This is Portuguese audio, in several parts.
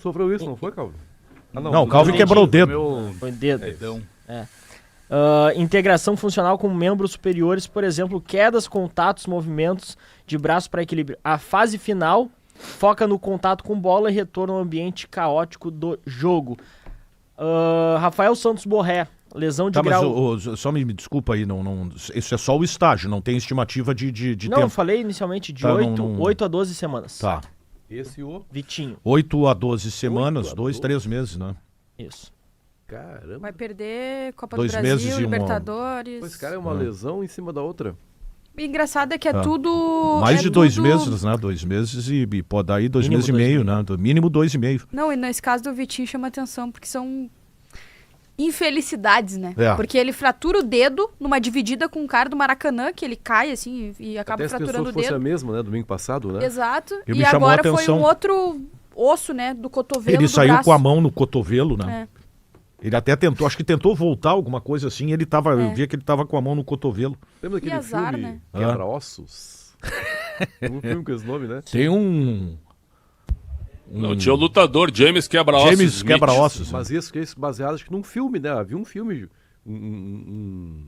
Sofreu isso, não foi, Calvin? Não, o Calvin quebrou o dedo. Foi dedo. Dedão. Integração funcional com membros superiores, por exemplo, quedas, contatos, movimentos de braço para equilíbrio. A fase final foca no contato com bola e retorno ao ambiente caótico do jogo. Rafael Santos Borré, lesão de grau... Mas só me desculpa aí, isso é só o estágio, não tem estimativa de Não, tempo. eu falei inicialmente de 8 a 12 semanas. Tá. Esse o... Vitinho. 8 a 12 semanas, 8 a 2, 12. 3 meses, né? Isso. Caramba. Vai perder Copa 2 do meses Brasil, e um ano. Libertadores. Esse cara é uma lesão em cima da outra. O engraçado é que é tudo... Mais é de 2 tudo- meses, né? 2 meses e pode dar aí 2 Mínimo meses e 2 meio, né? Mínimo 2,5. Não, e nesse caso do Vitinho chama atenção, porque são infelicidades, né? É. Porque ele fratura o dedo numa dividida com um cara do Maracanã, que ele cai assim e acaba Até se fraturando pensou o que fosse a dedo. mesma, né? Domingo passado, né? Exato. E E me chamou a agora foi atenção. um outro osso, né? Do cotovelo Ele do saiu braço. com a mão no cotovelo, né? É. Ele até tentou, acho que tentou voltar alguma coisa assim, ele tava, eu via que ele tava com a mão no cotovelo. Lembra daquele azar, filme né? Quebra-Ossos? Tem um filme com esse nome, né? Tem um Não, tinha o lutador James Quebra-Ossos. James Smith. Quebra-Ossos. Mas isso que é baseado, acho que num filme, né? Havia um filme, um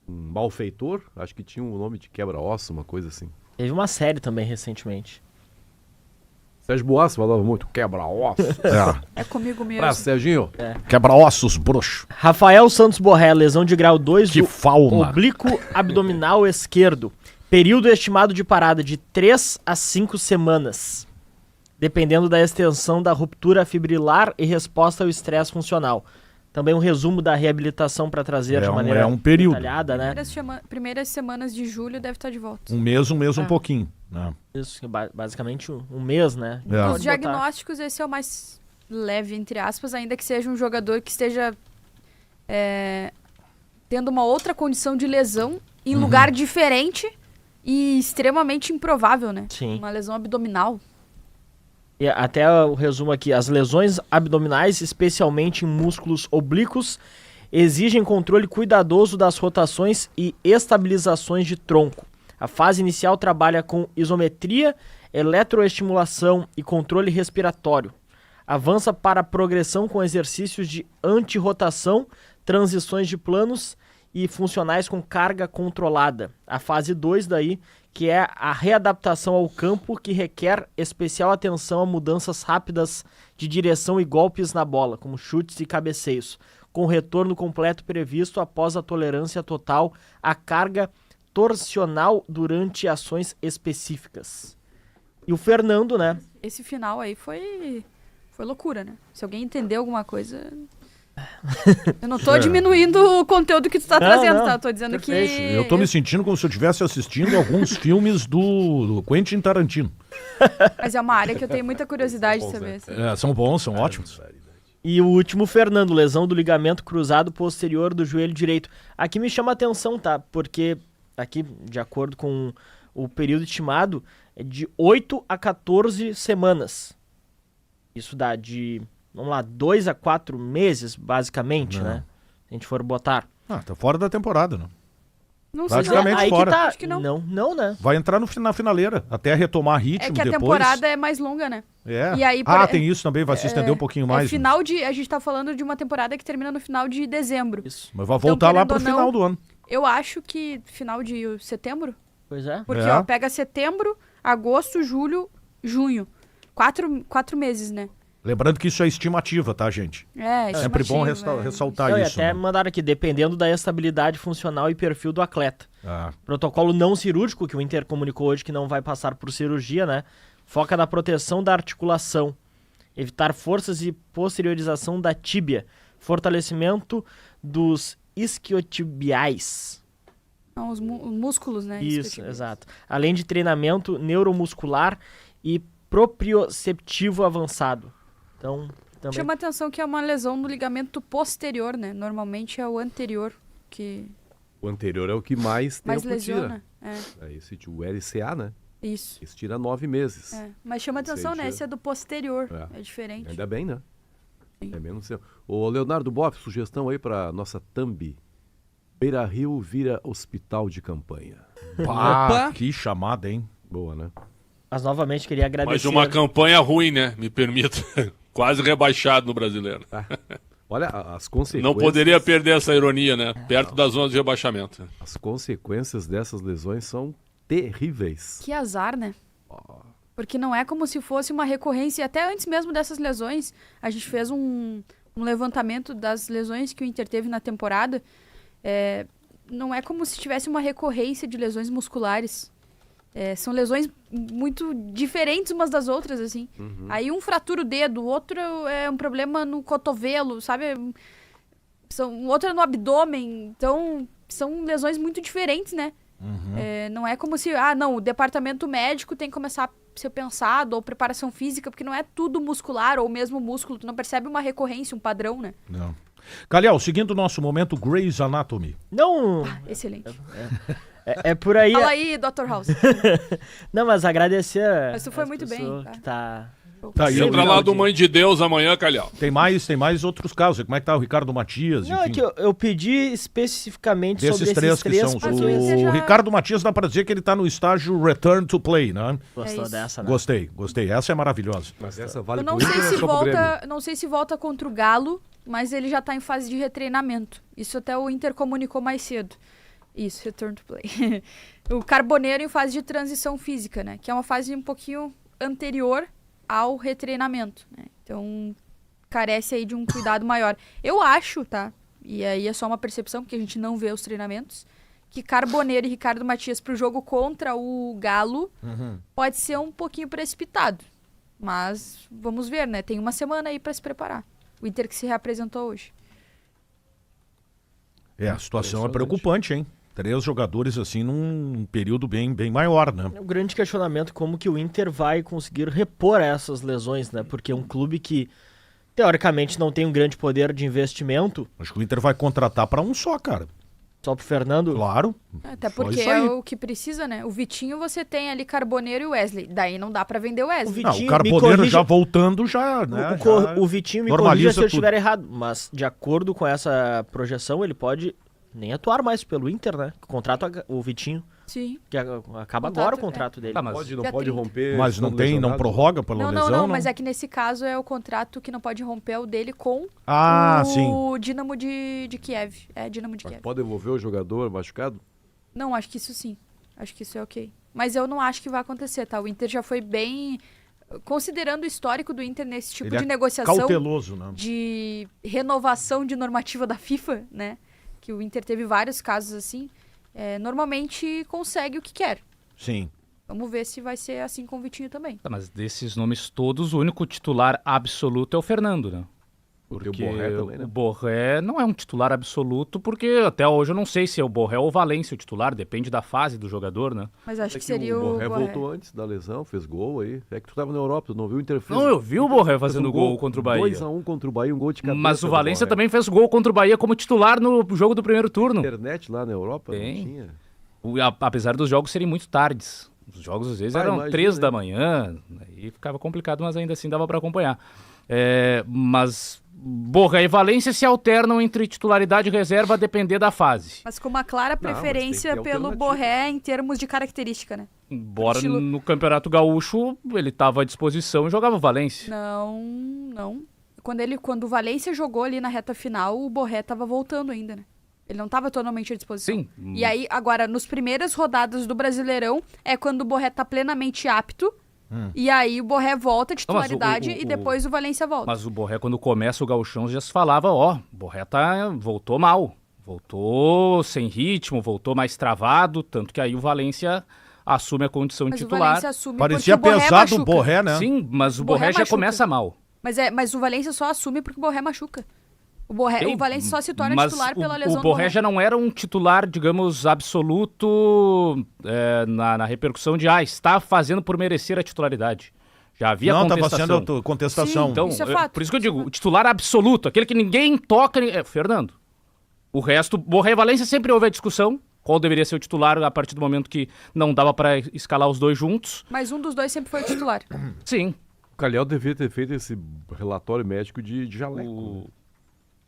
malfeitor, acho que tinha o nome de Quebra-Ossos, uma coisa assim. Teve uma série também recentemente. Sérgio Boas falava muito Quebra-Ossos. É comigo mesmo. Pra Serginho. Quebra-ossos, broxo. Rafael Santos Borré, lesão de grau 2 Que do fauna. oblíquo abdominal esquerdo. Período estimado de parada de 3 a 5 semanas, dependendo da extensão da ruptura fibrilar e resposta ao estresse funcional. Também um resumo da reabilitação para trazer de maneira é um período. detalhada, né? Primeiras semanas de julho deve estar de volta. Um mês um pouquinho. Né? Isso, basicamente um mês, né? É. Os Pode botar. diagnósticos, esse é o mais leve, entre aspas, ainda que seja um jogador que esteja tendo uma outra condição de lesão em lugar diferente e extremamente improvável, né? Sim. Uma lesão abdominal. E até o resumo aqui, as lesões abdominais, especialmente em músculos oblíquos, exigem controle cuidadoso das rotações e estabilizações de tronco. A fase inicial trabalha com isometria, eletroestimulação e controle respiratório. Avança para a progressão com exercícios de antirrotação, transições de planos e funcionais com carga controlada. A fase 2 daí, que é a readaptação ao campo, que requer especial atenção a mudanças rápidas de direção e golpes na bola, como chutes e cabeceios, com retorno completo previsto após a tolerância total à carga torsional durante ações específicas. E o Fernando, né? Esse final aí foi loucura, né? Se alguém entendeu alguma coisa... Eu não tô diminuindo o conteúdo que tu tá trazendo, tá? Eu tô dizendo perfeito. que... Eu tô me sentindo como se eu estivesse assistindo alguns filmes do Quentin Tarantino. Mas é uma área que eu tenho muita curiosidade de saber. assim. São bons, são ótimos. E o último, Fernando, lesão do ligamento cruzado posterior do joelho direito. Aqui me chama a atenção, tá? Porque aqui, de acordo com o período estimado, é de 8 a 14 semanas. Isso dá de, vamos lá, 2 a 4 meses, basicamente, né? Se a gente for botar. Tá fora da temporada, né? Não sei. Praticamente Aí fora. que tá. Acho que não. Não, né? Vai entrar na finaleira, até retomar ritmo É que a depois. temporada é mais longa, né? É. E aí, Tem isso também, vai se estender um pouquinho mais. É final de... A gente tá falando de uma temporada que termina no final de dezembro. Isso. Mas vai voltar lá querendo pro ou não, final do ano. Eu acho que final de setembro. Pois é. Porque, É. ó, pega setembro, agosto, julho, junho. 4 meses, né? Lembrando que isso é estimativa, tá, gente? É Sempre bom estimativa, ressaltar Não, e isso. até né? mandaram aqui, dependendo da estabilidade funcional e perfil do atleta. Protocolo não cirúrgico, que o Inter comunicou hoje que não vai passar por cirurgia, né? Foca na proteção da articulação, evitar forças e posteriorização da tíbia, fortalecimento dos isquiotibiais. Não, os músculos, né? Isso, Isquiotibiais. exato. Além de treinamento neuromuscular e proprioceptivo avançado. Então, também... Chama atenção que é uma lesão no ligamento posterior, né? Normalmente é o anterior que O anterior é o que mais mais tempo lesiona. tira. É esse, o LCA, né? Isso. Esse tira 9 meses. Mas chama atenção, né? tira. Esse é do posterior. É. É diferente. Ainda bem, né? Sim. É menos seu. Ô, Leonardo Boff, sugestão aí pra nossa thumb. Beira Rio vira hospital de campanha. Opa! Que chamada, hein? Boa, né? Mas novamente queria agradecer. Mas uma campanha ruim, né? Me permita. Quase rebaixado no Brasileiro. Olha, as consequências... Não poderia perder essa ironia, né? Perto da zona de rebaixamento. As consequências dessas lesões são terríveis. Que azar, né? Porque não é como se fosse uma recorrência. Até antes mesmo dessas lesões, a gente fez um levantamento das lesões que o Inter teve na temporada. Não é como se tivesse uma recorrência de lesões musculares. São lesões muito diferentes umas das outras, assim. Aí um fratura o dedo, o outro é um problema no cotovelo, sabe? O outro é no abdômen. Então, são lesões muito diferentes, né? Não é como se, o departamento médico tem que começar a ser pensado, ou preparação física, porque não é tudo muscular, ou mesmo músculo. Tu não percebe uma recorrência, um padrão, né? Não. Calhau, seguindo o nosso momento, Grey's Anatomy. Não... Excelente. É por aí... Fala aí, Dr. House. Não, mas agradecer... Mas tu foi muito bem, tá? Que tá... Tá, e Entra lá do Mãe de Deus amanhã, Calhau. Tem mais outros casos. Como é que tá o Ricardo Matias? Não, enfim. é que eu pedi especificamente Desses sobre três esses que três. são. Mas o Inter O já- Ricardo Matias dá pra dizer que ele tá no estágio Return to Play, né? Gostou isso. dessa, né? Gostei. Essa é maravilhosa. Mas essa vale Eu não pro sei Inter, se é só pro Grêmio? volta, não sei se volta contra o Galo, mas ele já tá em fase de retreinamento. Isso até o Inter comunicou mais cedo. Isso, return to play. O Carboneiro em fase de transição física, né? Que é uma fase um pouquinho anterior ao retreinamento, né? Então, carece aí de um cuidado maior. Eu acho, tá? E aí é só uma percepção, porque a gente não vê os treinamentos, que Carboneiro e Ricardo Matias pro jogo contra o Galo pode ser um pouquinho precipitado. Mas vamos ver, né? Tem uma semana aí pra se preparar. O Inter que se reapresentou hoje. A situação é Impressionante. preocupante, hein? 3 jogadores assim num período bem maior, né? É um grande questionamento como que o Inter vai conseguir repor essas lesões, né? Porque é um clube que, teoricamente, não tem um grande poder de investimento. Acho que o Inter vai contratar pra um só, cara. Só pro Fernando. Claro. Até Só porque isso é aí. o que precisa, né? O Vitinho você tem ali Carboneiro e Wesley. Daí não dá pra vender o Wesley. O Vitinho, o me Carboneiro corrija- já voltando, já, né? O Vitinho me corrija normaliza se eu tudo. estiver errado, mas de acordo com essa projeção, ele pode nem atuar mais pelo Inter, né? O contrato, o Vitinho, Sim. que acaba Contrato, agora o contrato dele. Tá, mas Não Dia pode 30. romper... Mas não estando tem, não lesionado? prorroga pela Não, lesão, não, mas é que nesse caso é o contrato que não pode romper é o dele com o Dinamo de Kiev. É, Dinamo de Mas Kiev. pode devolver o jogador machucado? Não, acho que isso sim. Acho que isso é ok. Mas eu não acho que vai acontecer, tá? O Inter já foi bem... Considerando o histórico do Inter nesse tipo Ele de é negociação, cauteloso, né? de renovação de normativa da FIFA, né? Que o Inter teve vários casos assim. Normalmente consegue o que quer. Sim. Vamos ver se vai ser assim com o Vitinho também. Tá, mas desses nomes todos, o único titular absoluto é o Fernando, né? Porque o Borré também, né? O Borré não é um titular absoluto, porque até hoje eu não sei se é o Borré ou o Valência o titular, depende da fase do jogador, né? Mas acho É que seria o o Borré Borré. voltou antes da lesão, fez gol aí. É que tu tava na Europa, tu não viu o Inter fez... Não, eu vi o Borré fez fazendo gol contra o Bahia. 2-1 contra o Bahia, um gol de cabeça. Mas o do Valência Borré. também fez gol contra o Bahia como titular no jogo do primeiro turno. Internet lá na Europa Tem. não tinha. Apesar dos jogos serem muito tardes. Os jogos às vezes eram imagina, 3 da hein? manhã, aí ficava complicado, mas ainda assim dava para acompanhar. Mas Borré e Valência se alternam entre titularidade e reserva a depender da fase. Mas com uma clara mas tem preferência que ter pelo alternativa. Borré em termos de característica, né? Embora Estilo- no Campeonato Gaúcho ele estava à disposição e jogava o Valência. Não. Quando o Valência jogou ali na reta final, o Borré tava voltando ainda, né? Ele não tava totalmente à disposição. Sim. E aí, agora, nas primeiras rodadas do Brasileirão, é quando o Borré tá plenamente apto. E aí o Borré volta à titularidade e depois o Valência volta. Mas o Borré, quando começa o Gauchão, já se falava, o Borré voltou mal. Voltou sem ritmo, voltou mais travado, tanto que aí o Valência assume a condição de Mas o titular. Valência assume Parecia porque o Borré pesado o machuca. Borré, né? Sim, mas o Borré Borré já machuca. começa mal. Mas o Valência só assume porque o Borré machuca. Sim, O Valência só se torna mas titular pela lesão o do Borré já não era um titular, digamos, absoluto na repercussão de está fazendo por merecer a titularidade. Já havia Não, estava contestação. sendo contestação. Sim, Então, isso é fato, por isso que eu isso é digo, fato. o titular absoluto, aquele que ninguém toca, é Fernando. O resto, Borré e Valência sempre houve a discussão, qual deveria ser o titular a partir do momento que não dava para escalar os dois juntos. Mas um dos dois sempre foi o titular. Sim. O Calhau devia ter feito esse relatório médico de jaleco.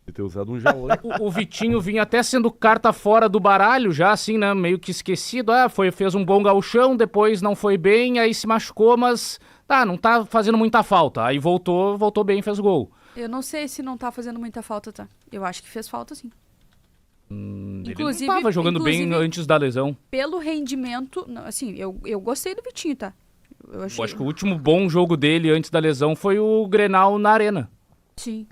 De ter usado um jaleco. O Vitinho vinha até sendo carta fora do baralho, já assim, né, meio que esquecido. Fez um bom gauchão, depois não foi bem, aí se machucou, mas não tá fazendo muita falta. Aí voltou bem e fez gol. Eu não sei se não tá fazendo muita falta, tá? Eu acho que fez falta, sim. Ele não tava jogando bem antes da lesão. Pelo rendimento, assim, eu gostei do Vitinho, tá? Eu acho que o último bom jogo dele antes da lesão foi o Grenal na Arena. Sim.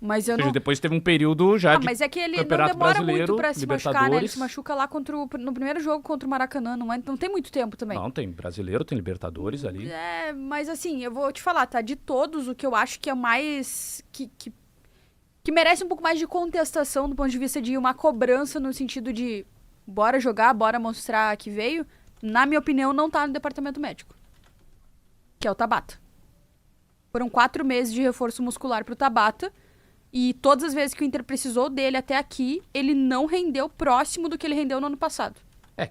Mas eu Ou seja, depois teve um período já de mas é que ele não Campeonato demora Brasileiro, muito pra se machucar, né? Ele Libertadores. se machuca lá no primeiro jogo contra o Maracanã, não tem muito tempo também. Não, tem Brasileiro, tem Libertadores ali. Mas assim, eu vou te falar, tá? De todos, o que eu acho que é mais... Que merece um pouco mais de contestação do ponto de vista de uma cobrança no sentido de bora jogar, bora mostrar que veio, na minha opinião, não tá no departamento médico. Que é o Tabata. Foram 4 meses de reforço muscular pro Tabata. E todas as vezes que o Inter precisou dele até aqui, ele não rendeu próximo do que ele rendeu no ano passado.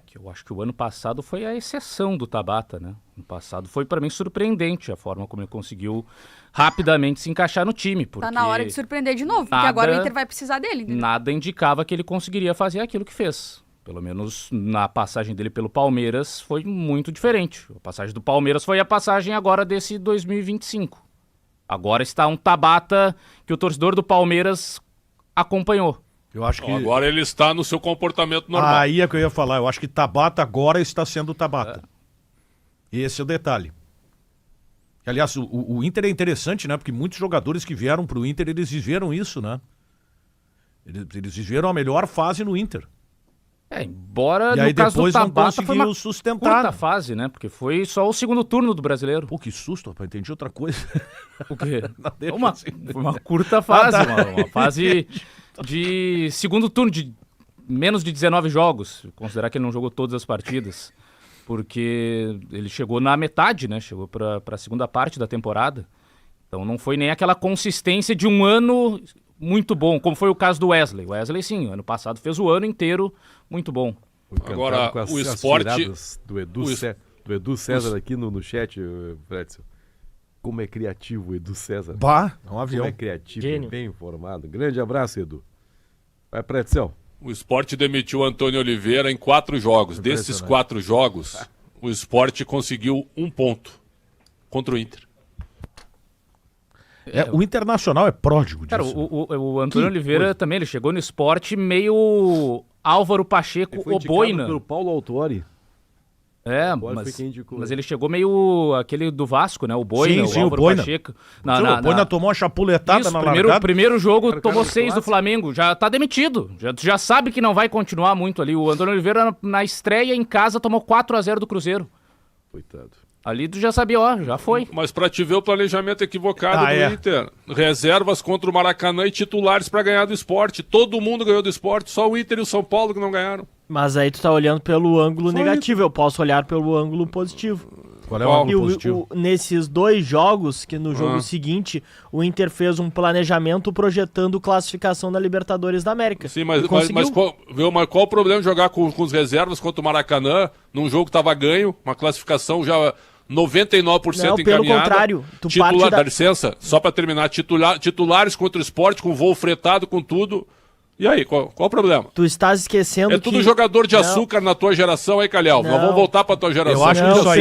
Que eu acho que o ano passado foi a exceção do Tabata, né? No passado foi para mim surpreendente a forma como ele conseguiu rapidamente se encaixar no time. Porque tá na hora de surpreender de novo, porque agora o Inter vai precisar dele. Entendeu? Nada indicava que ele conseguiria fazer aquilo que fez. Pelo menos na passagem dele pelo Palmeiras foi muito diferente. A passagem do Palmeiras foi a passagem agora desse 2025. Agora está um Tabata que o torcedor do Palmeiras acompanhou. Eu acho que... Agora ele está no seu comportamento normal. Aí é que eu ia falar. Eu acho que Tabata agora está sendo Tabata. Esse é o detalhe. Aliás, o Inter é interessante, né? Porque muitos jogadores que vieram para o Inter, eles viveram isso, né? Eles viveram a melhor fase no Inter. Embora e aí no caso depois do Tabata não foi uma conseguiu sustentar. curta fase, né? Porque foi só o segundo turno do Brasileiro. Pô, que susto, rapaz. Entendi outra coisa. O quê? Foi Foi uma curta fase, uma fase de segundo turno, de menos de 19 jogos. Considerar que ele não jogou todas as partidas. Porque ele chegou na metade, né? Chegou para a segunda parte da temporada. Então não foi nem aquela consistência de um ano muito bom, como foi o caso do Wesley. O Wesley, sim, ano passado fez o ano inteiro muito bom. Agora, o esporte... Do Edu César aqui no chat, Fredson. Como é criativo o Edu César. Bah, é um avião. Como é criativo, Gênio. bem informado. Grande abraço, Edu. Vai, Fredson. O esporte demitiu o Antônio Oliveira em 4 jogos. Desses 4 jogos, o esporte conseguiu 1 ponto contra o Inter. O Internacional é pródigo disso. Cara, o Antônio Oliveira também, ele chegou no esporte meio Álvaro Pacheco Ele foi ou indicado Boina. pelo Paulo Autori. Agora foi quem indicou mas ele. ele chegou meio aquele do Vasco, né? O Boina, Sim, o o Álvaro Boina. Pacheco. O Boina tomou uma chapuletada Isso, na largada. primeiro jogo Cara, tomou cara, 6 do clássico. Flamengo, já tá demitido, já sabe que não vai continuar muito ali. O Antônio Oliveira na estreia em casa tomou 4-0 do Cruzeiro. Coitado. Ali tu já sabia, já foi. Mas pra te ver o planejamento equivocado do é. Inter. Reservas contra o Maracanã e titulares pra ganhar do esporte. Todo mundo ganhou do esporte, só o Inter e o São Paulo que não ganharam. Mas aí tu tá olhando pelo ângulo negativo, eu posso olhar pelo ângulo positivo. Qual é o Qual? ângulo E positivo? nesses 2 jogos, que no jogo seguinte, o Inter fez um planejamento projetando classificação da Libertadores da América. Sim, mas, E conseguiu. qual o problema de jogar com os reservas contra o Maracanã, num jogo que tava ganho, uma classificação já 99% Não, pelo encaminhada? contrário, tu parte Dá licença, só pra terminar, titulares contra o esporte, com voo fretado, com tudo. E aí, qual o problema? Tu estás esquecendo É tudo jogador de Não. açúcar na tua geração aí, Calhau. Nós Não. vamos voltar pra tua geração. Eu acho que Não, isso aí